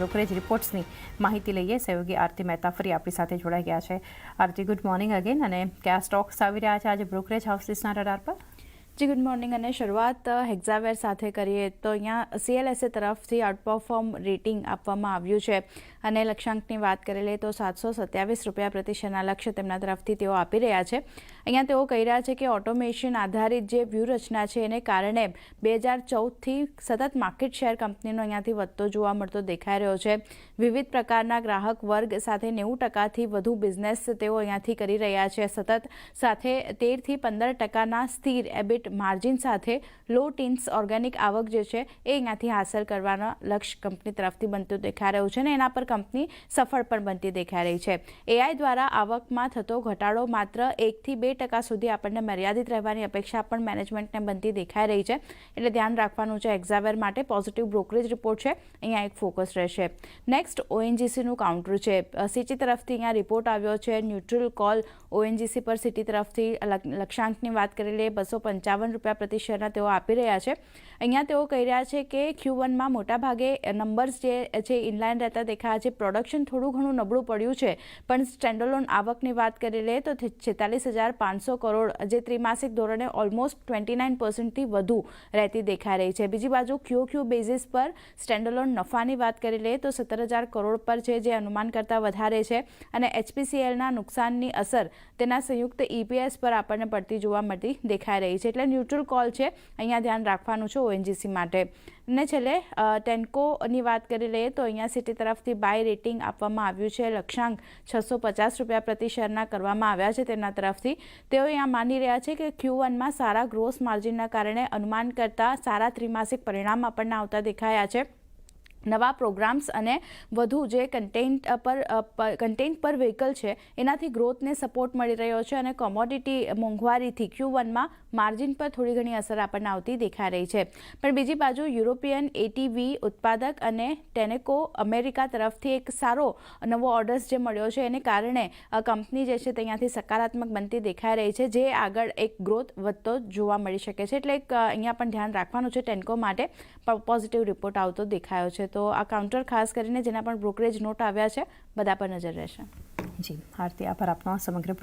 Brokerage રિપોર્ટ્સની માહિતી લઈએ. સહયોગી આરતી મહેતા ફરી આપણી સાથે જોડાઈ ગયા છે. આરતી, ગુડ મોર્નિંગ અગેન. અને કયા સ્ટોક્સ આવી રહ્યા છે આજે બ્રોકરેજ હાઉસીસના રડાર પર? જી ગુડ મોર્નિંગ. અને શરૂઆત હેક્ઝાવેર સાથે કરીએ તો અહીંયા CLSA તરફથી આઉટપરફોર્મ રેટિંગ આપવામાં આવ્યું છે અને લક્ષ્યાંકની વાત કરી લઈએ તો ₹727 પ્રતિ શેરના લક્ષ્ય તેમના તરફથી તેઓ આપી રહ્યા છે. અહીંયા તેઓ કહી રહ્યા છે કે ઓટોમેશન આધારિત જે વ્યૂહરચના છે એને કારણે 2014થી સતત માર્કેટ શેર કંપનીનો અહીંયાથી વધતો જોવા મળતો દેખાઈ રહ્યો છે. વિવિધ પ્રકારના ગ્રાહક વર્ગ સાથે 90%થી વધુ બિઝનેસ તેઓ અહીંયાથી કરી રહ્યા છે સતત, સાથે 13થી 15% સ્થિર એબિટ માર્જિન સાથે લો ટીન્સ ઓર્ગેનિક આવક જે છે એ અહીંયાથી હાંસલ કરવાનો લક્ષ્ય કંપની તરફથી બનતું દેખાઈ રહ્યું છે અને એના પર કંપની સફળ પણ બનતી દેખાઈ રહી છે. AI દ્વારા આવકમાં થતો ઘટાડો માત્ર 1થી 2% સુધી આપણને મર્યાદિત રહેવાની અપેક્ષા પણ મેનેજમેન્ટને બનતી દેખાઈ રહી છે, એટલે ધ્યાન રાખવાનું છે. હેક્ઝાવેર માટે પોઝિટિવ બ્રોકરેજ રિપોર્ટ છે, અહીંયા એક ફોકસ રહેશે. નેક્સ્ટ ONGCનું કાઉન્ટર છે. સિટી તરફથી અહીંયા રિપોર્ટ આવ્યો છે. ન્યુટ્રલ કોલ ONGC પર સિટી તરફથી લક્ષ્યાંકની વાત કરી લઈએ ₹255 પ્રતિ શેરના તેઓ આપી રહ્યા છે. અહીંયા તેઓ કહી રહ્યા છે કે Q1માં મોટાભાગે નંબર્સ જે છે ઇનલાઇન રહેતા દેખાયા છે. પ્રોડક્શન થોડું ઘણું નબળું પડ્યું છે, પણ સ્ટેન્ડઅલોન આવકની વાત કરી લઈએ તો 46,500 કરોડ જે ત્રિમાસિક ધોરણે ઓલમોસ્ટ 29%થી વધુ રહેતી દેખાઈ રહી છે. બીજી બાજુ QOQ બેઝિસ પર સ્ટેન્ડઅલોન નફાની વાત કરી લઈએ તો 17,000 કરોડ પર છે, જે અનુમાન કરતાં વધારે છે અને HPCLના નુકસાનની અસર તેના સંયુક્ત EPS પર આપણને પડતી જોવા મળતી દેખાઈ રહી છે. એટલે ન્યુટ્રલ કોલ છે, અહીંયા ધ્યાન રાખવાનું છે ONGC માટે. અને છેલ્લે ટેન્કોની વાત કરી લઈએ તો અહીંયા સિટી તરફથી બાય રેટિંગ આપવામાં આવ્યું છે. લક્ષ્યાંક ₹650 પ્રતિ શેરના કરવામાં આવ્યા છે તેમના તરફથી. તેઓ અહીંયા માની રહ્યા છે કે Q1માં સારા ગ્રોસ માર્જિનના કારણે અનુમાન કરતાં સારા ત્રિમાસિક પરિણામ આપણને આવતા દેખાયા છે. નવા પ્રોગ્રામ્સ અને વધુ જે કન્ટેન્ટ પર વ્હીકલ છે એનાથી ગ્રોથને સપોર્ટ મળી રહ્યો છે અને કોમોડિટી મોંઘવારીથી Q1માં માર્જિન પર થોડી ઘણી અસર આપણને આવતી દેખાઈ રહી છે. પણ બીજી બાજુ યુરોપિયન ATV ઉત્પાદક અને ટેનેકો અમેરિકા તરફથી એક સારો નવો ઓર્ડર્સ જે મળ્યો છે એને કારણે કંપની જે છે ત્યાંથી સકારાત્મક બનતી દેખાઈ રહી છે, જે આગળ એક ગ્રોથ વધતો જોવા મળી શકે છે. એટલે અહીંયા પણ ધ્યાન રાખવાનું છે. ટેન્કો માટે પોઝિટિવ રિપોર્ટ આવતો દેખાયો છે. તો આ કાઉન્ટર ખાસ કરીને જેના પણ બ્રોકરેજ નોટ આવ્યા છે બધા પર નજર રહેશે. જી આરતી, આભાર આપનો સમગ્ર